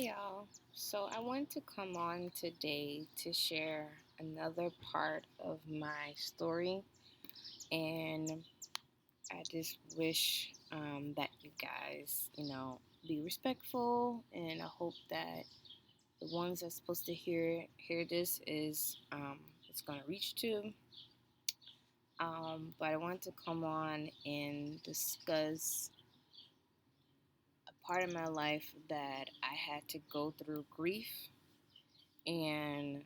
y'all. So, I want to come on today to share another part of my story, and I just wish that you guys, be respectful, and I hope that the ones that's supposed to hear this is it's gonna reach to. But I want to come on and discuss a part of my life that I had to go through grief and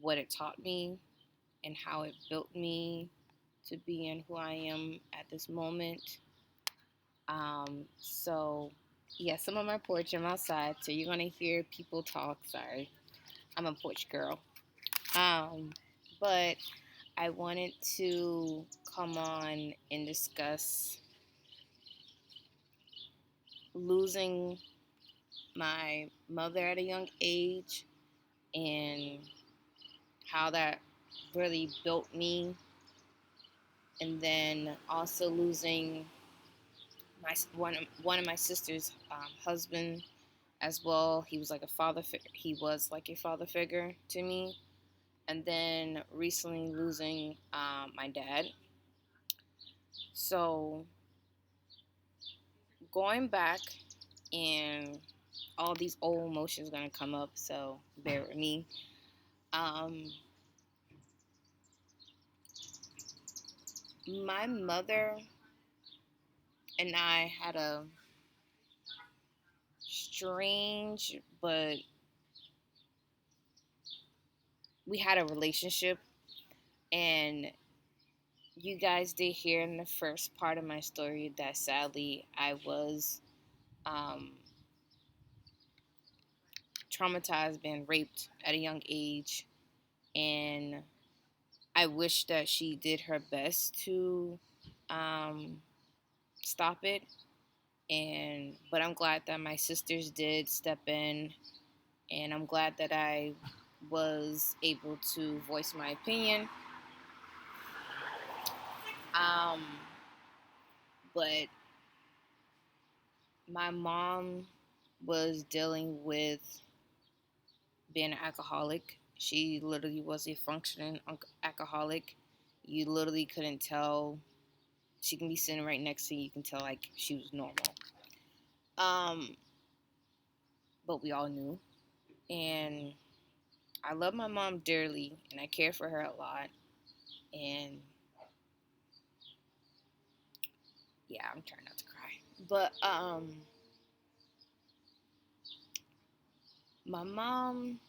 what it taught me and how it built me to be in who I am at this moment. So yes, I'm on my porch. I'm outside, so you're gonna hear people talk. Sorry, I'm a porch girl. Um, but I wanted to come on and discuss losing my mother at a young age and how that really built me, and then also losing one of my sister's husband as well. He was like a he was like a father figure to me, and then recently losing my dad. So going back, and all these old emotions gonna come up, so bear with me. Um, my mother and I had a strange, but we had a relationship, and you guys did hear in the first part of my story that sadly I was um, traumatized, being raped at a young age, and I wish that she did her best to um, stop it. And but I'm glad that my sisters did step in, and I'm glad that I was able to voice my opinion. Um, but my mom was dealing with being an alcoholic. She literally was a functioning alcoholic. You literally couldn't tell. She can be sitting right next to you. You can tell like she was normal. Um, but we all knew. And I love my mom dearly, and I care for her a lot. And yeah, I'm trying not to cry. But my mom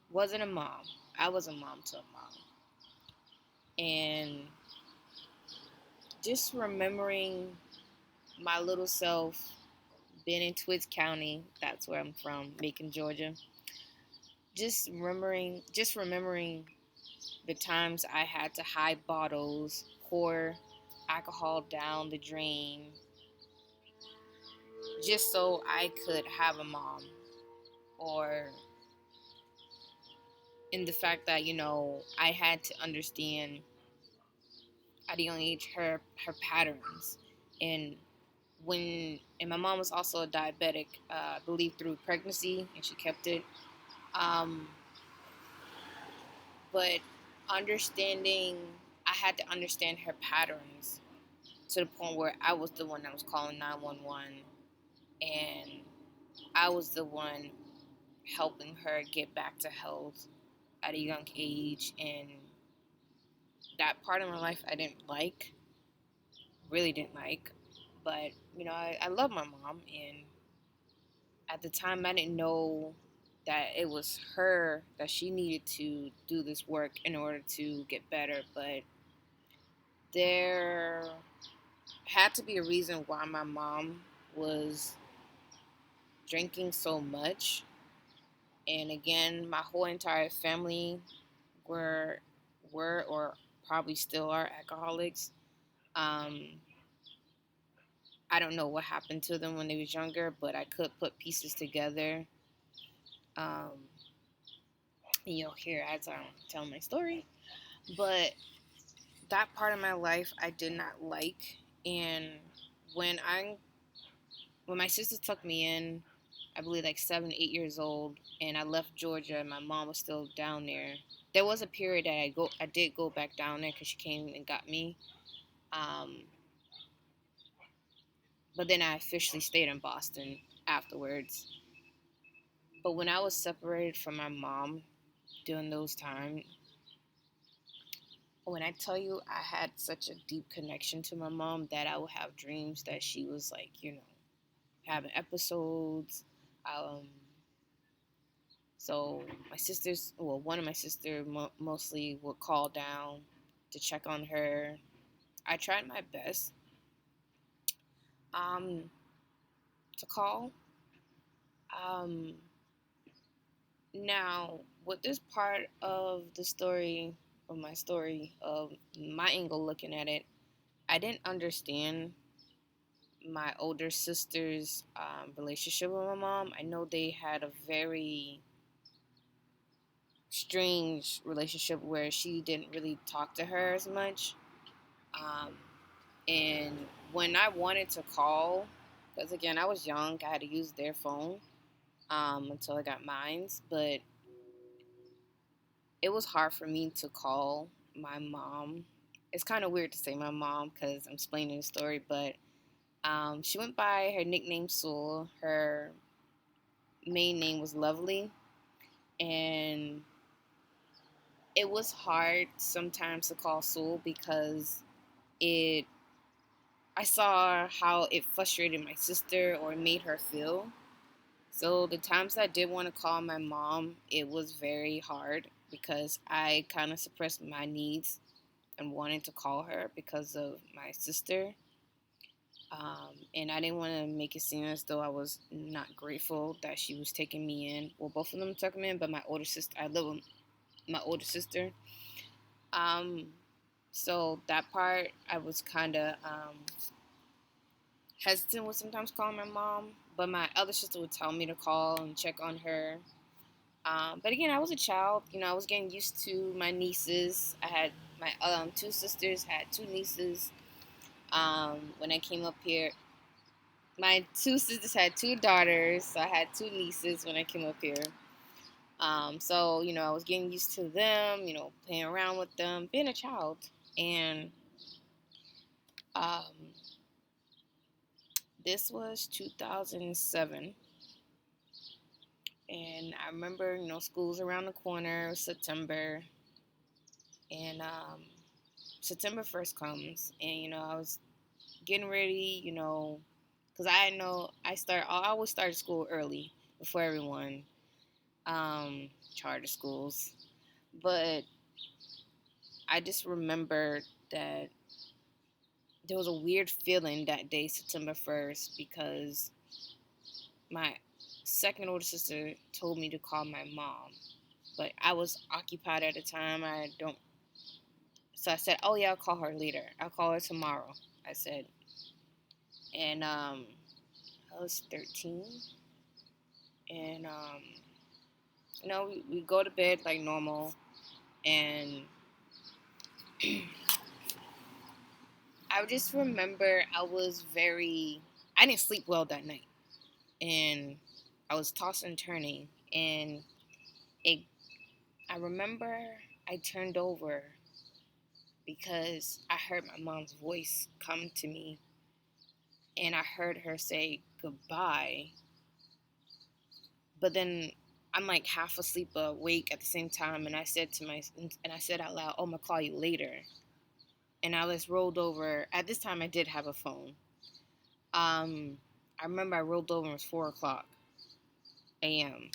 wasn't a mom. I was a mom to a mom. And just remembering my little self being in Twiggs County, that's where I'm from, Macon, Georgia. Just remembering the times I had to hide bottles, pour alcohol down the drain, just so I could have a mom. Or in the fact that, I had to understand at a young age her patterns. And my mom was also a diabetic, I believe through pregnancy, and she kept it. Um, but understanding, I had to understand her patterns to the point where I was the one that was calling 911, and I was the one helping her get back to health at a young age. And that part of my life I didn't like, really didn't like. But, I love my mom, and at the time I didn't know that it was her that she needed to do this work in order to get better. But there had to be a reason why my mom was drinking so much. And again, my whole entire family were or probably still are alcoholics. Um, I don't know what happened to them when they was younger, but I could put pieces together. Um, here as I'm telling my story. But that part of my life I did not like, and when I when my sister took me in, I believe like 7, 8 years old, and I left Georgia, and my mom was still down there. There was a period that I did go back down there because she came and got me. Um, but then I officially stayed in Boston afterwards. But when I was separated from my mom during those times, when I tell you I had such a deep connection to my mom that I would have dreams that she was like, having episodes. Um, so my sisters, well, one of my sisters mostly would call down to check on her. I tried my best um, to call. Um, Now, with this part of the story, of my story, of my angle looking at it, I didn't understand my older sister's relationship with my mom. I know they had a very strange relationship where she didn't really talk to her as much. Um, and when I wanted to call, because again, I was young, I had to use their phone until I got mine's, but it was hard for me to call my mom. It's kind of weird to say my mom because I'm explaining the story, but she went by her nickname Sewell. Her main name was Lovely, and it was hard sometimes to call Sewell because it. I saw how it frustrated my sister or made her feel. So the times I did want to call my mom, it was very hard because I kind of suppressed my needs and wanted to call her because of my sister. And I didn't want to make it seem as though I was not grateful that she was taking me in. Well, both of them took me in, but my older sister, I live with my older sister. Um, so that part, I was kind of hesitant with sometimes calling my mom, but my other sister would tell me to call and check on her. But again, I was a child. I was getting used to my nieces. I had my two sisters, had two nieces. When I came up here, my two sisters had two daughters, so I had two nieces when I came up here. So I was getting used to them, playing around with them, being a child, and um, this was 2007, and I remember, school's around the corner, September, and September 1st comes, and I was getting ready, because I know I always started school early before everyone, charter schools, but I just remember that there was a weird feeling that day, September 1st, because my second older sister told me to call my mom, but I was occupied at the time. So I said, "Oh yeah, I'll call her later. I'll call her tomorrow." I said, and I was 13, and we go to bed like normal, and I just remember I didn't sleep well that night, and I was tossing and turning, and it, I remember I turned over because I heard my mom's voice come to me, and I heard her say goodbye, but then I'm like half asleep, awake at the same time, and I said out loud, "Oh, I'm gonna call you later." And I was rolled over. At this time, I did have a phone. I remember I rolled over and it was 4 o'clock a.m.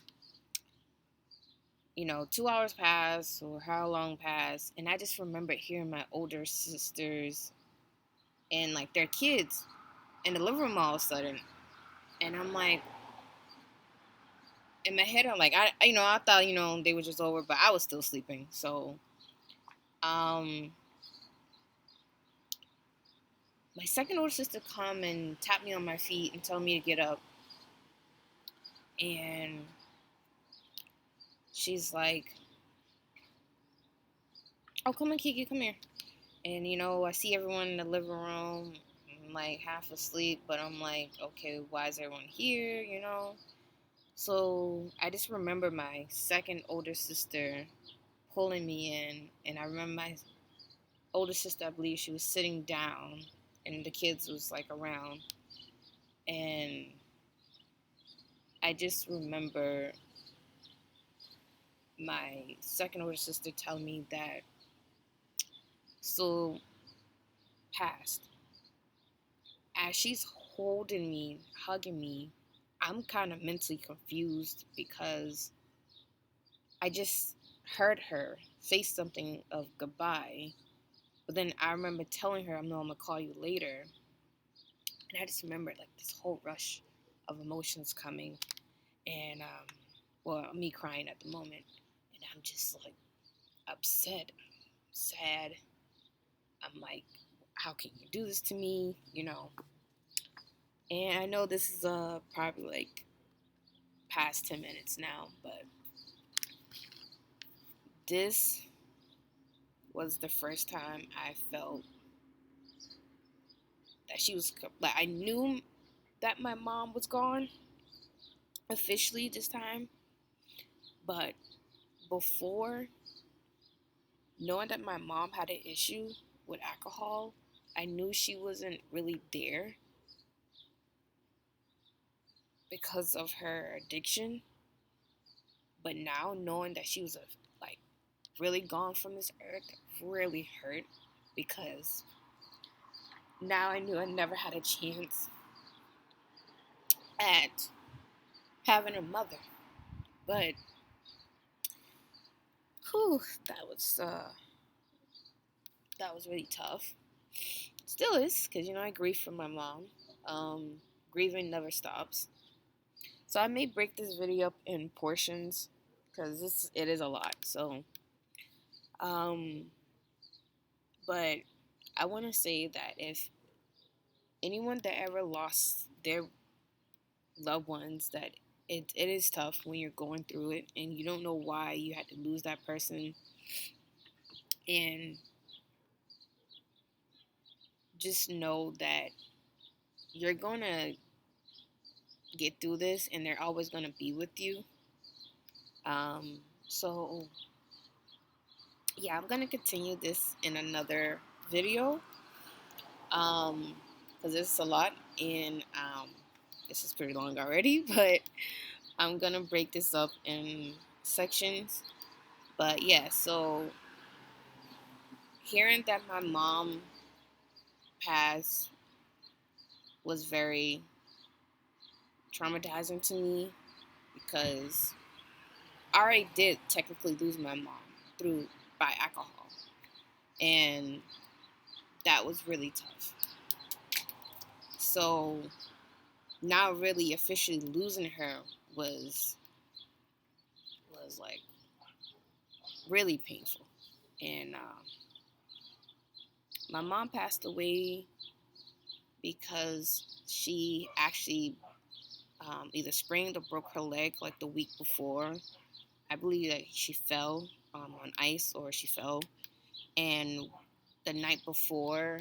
2 hours passed or how long passed, and I just remember hearing my older sisters and like their kids in the living room all of a sudden, and I'm like, in my head, I'm like, I thought they were just over, but I was still sleeping. So, um, my second older sister come and tap me on my feet and tell me to get up, and she's like, "Oh, come on, Kiki, come here." And I see everyone in the living room. like half asleep, but I'm like, okay, why is everyone here, you know? So I just remember my second older sister pulling me in, and I remember my older sister, I believe she was sitting down, and the kids was like around, and I just remember my second older sister telling me that Sue passed. As she's holding me, hugging me, I'm kind of mentally confused because I just heard her say something of goodbye, but then I remember telling her, "No, I'm gonna call you later," and I just remember like this whole rush of emotions coming, and well, me crying at the moment, and I'm just like upset, sad. I'm like, how can you do this to me? You know. And I know this is probably like past 10 minutes now, but this was the first time I felt that she was like I knew that my mom was gone officially this time, but before knowing that my mom had an issue with alcohol, I knew she wasn't really there because of her addiction. But now knowing that she was like really gone from this earth really hurt because now I knew I never had a chance at having a mother. But whew, that was really tough. Still is, because I grieve from my mom. Um, Grieving never stops. So I may break this video up in portions because it is a lot. So, um, but I want to say that if anyone that ever lost their loved ones, that it is tough when you're going through it and you don't know why you had to lose that person, and just know that you're gonna get through this and they're always gonna be with you. So yeah, I'm gonna continue this in another video because it's a lot, and this is pretty long already, but I'm gonna break this up in sections. But yeah, so hearing that my mom passed was very traumatizing to me because I already did technically lose my mom through by alcohol, and that was really tough. So now really officially losing her was like really painful. And my mom passed away because she actually either sprained or broke her leg like the week before. I believe that she fell on ice, or she fell, and the night before,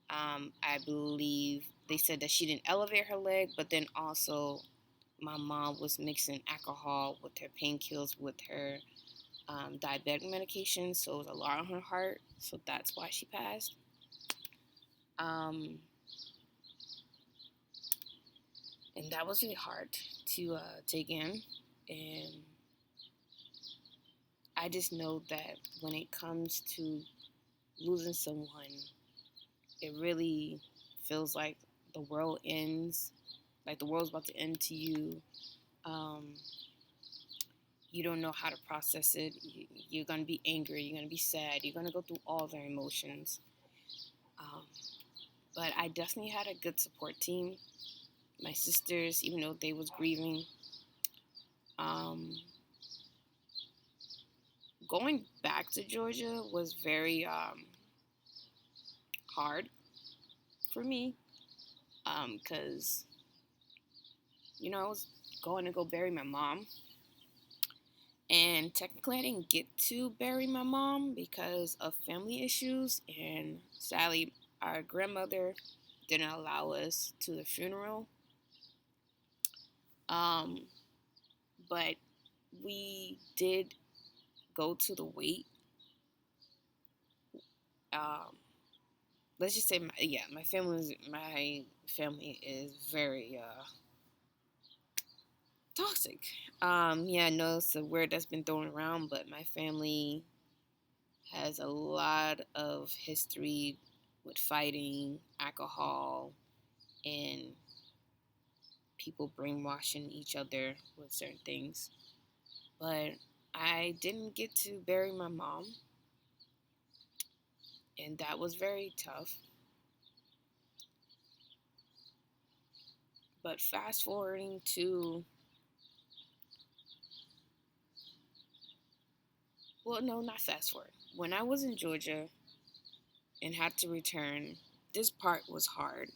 I believe they said that she didn't elevate her leg, but then also my mom was mixing alcohol with her painkillers with her diabetic medication, so it was a lot on her heart, so that's why she passed. Um, and that was really hard to take in, and I just know that when it comes to losing someone, it really feels like the world ends, like the world's about to end to you. Um, you don't know how to process it. You're going to be angry. You're going to be sad. You're going to go through all their emotions. Um, but I definitely had a good support team. My sisters, even though they was grieving, um, going back to Georgia was very hard for me because, I was going to go bury my mom. And technically, I didn't get to bury my mom because of family issues. And sadly, our grandmother didn't allow us to the funeral. Um, but we did go to the wake. Um, let's just say, my family is very toxic. Yeah, I know it's a word that's been thrown around, but my family has a lot of history with fighting, alcohol, and people brainwashing each other with certain things. But I didn't get to bury my mom, and that was very tough. But fast forwarding to, well, no, not fast forward. When I was in Georgia and had to return, this part was hard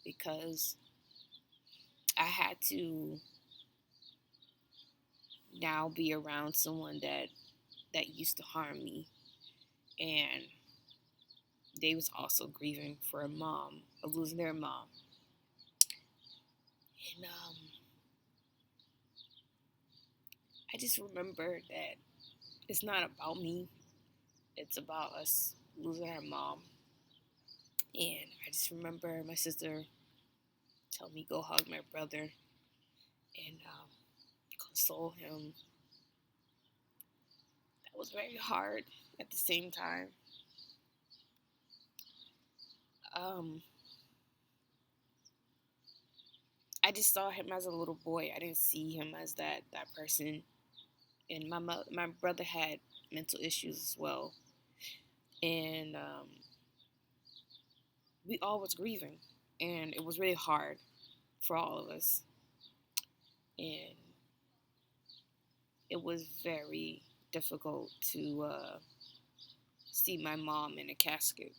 because I had to now be around someone that used to harm me, and they was also grieving for a mom of losing their mom. And I just remember that it's not about me, it's about us losing our mom. And I just remember my sister tell me go hug my brother and console him. That was very hard at the same time. um I just saw him as a little boy. I didn't see him as that person. And my brother had mental issues as well, and we all was grieving, and it was really hard for all of us, and it was very difficult to see my mom in a casket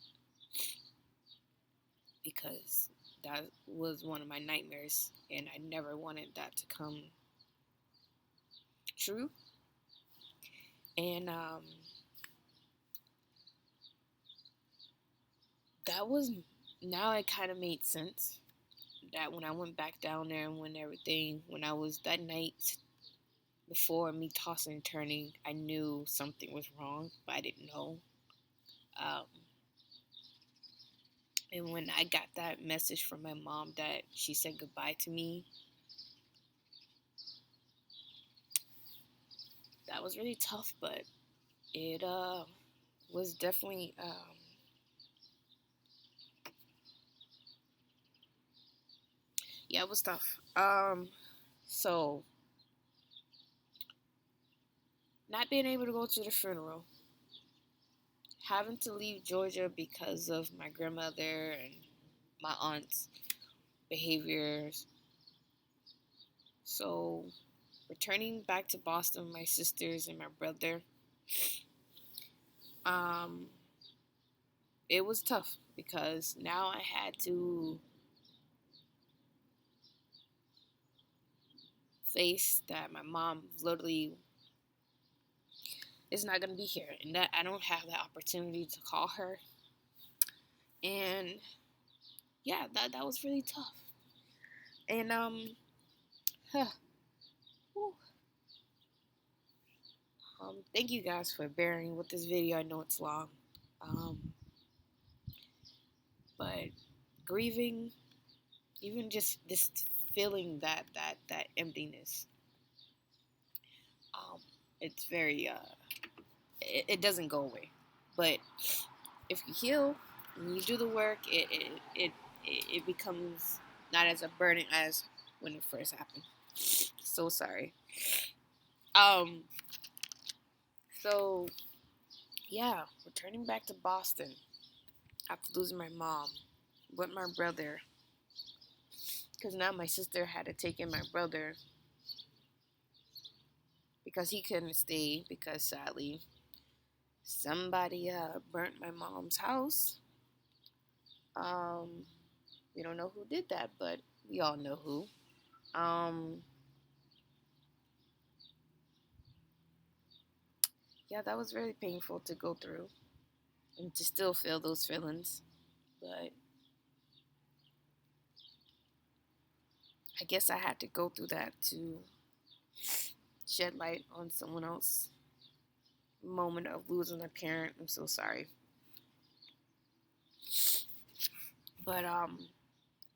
because that was one of my nightmares, and I never wanted that to come true. And that was now it kind of made sense that when I went back down there and when I was that night before me tossing and turning, I knew something was wrong, but I didn't know. Um, and when I got that message from my mom that she said goodbye to me, that was really tough, but it was definitely, yeah, it was tough. So, not being able to go to the funeral, having to leave Georgia because of my grandmother and my aunt's behaviors. So, returning back to Boston with my sisters and my brother, um, it was tough because now I had to face that my mom literally is not going to be here and that I don't have the opportunity to call her. And yeah, that was really tough. And huh, thank you guys for bearing with this video. I know it's long. Um, but grieving, even just this feeling that emptiness, um, it's very it doesn't go away. But if you heal and you do the work, it becomes not as a burden as when it first happened. So sorry. Um. So yeah, returning back to Boston after losing my mom with my brother, because now my sister had to take in my brother because he couldn't stay because sadly somebody burnt my mom's house. Um, we don't know who did that, but we all know who. Um, yeah, that was very painful to go through and to still feel those feelings. But I guess I had to go through that to shed light on someone else's moment of losing a parent. I'm so sorry. But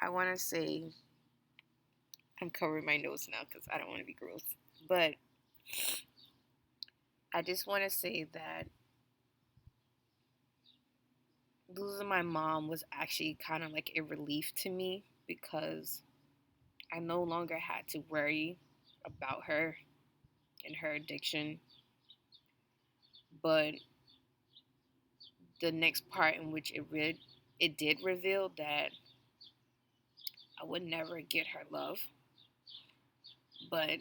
I want to say, I'm covering my nose now because I don't want to be gross. But I just want to say that losing my mom was actually kind of like a relief to me because I no longer had to worry about her and her addiction. But the next part in which it did reveal that I would never get her love, but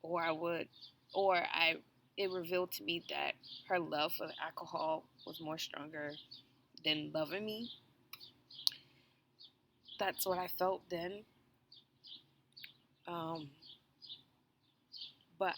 or I would, or I it revealed to me that her love for alcohol was more stronger than loving me. That's what I felt then. Um, but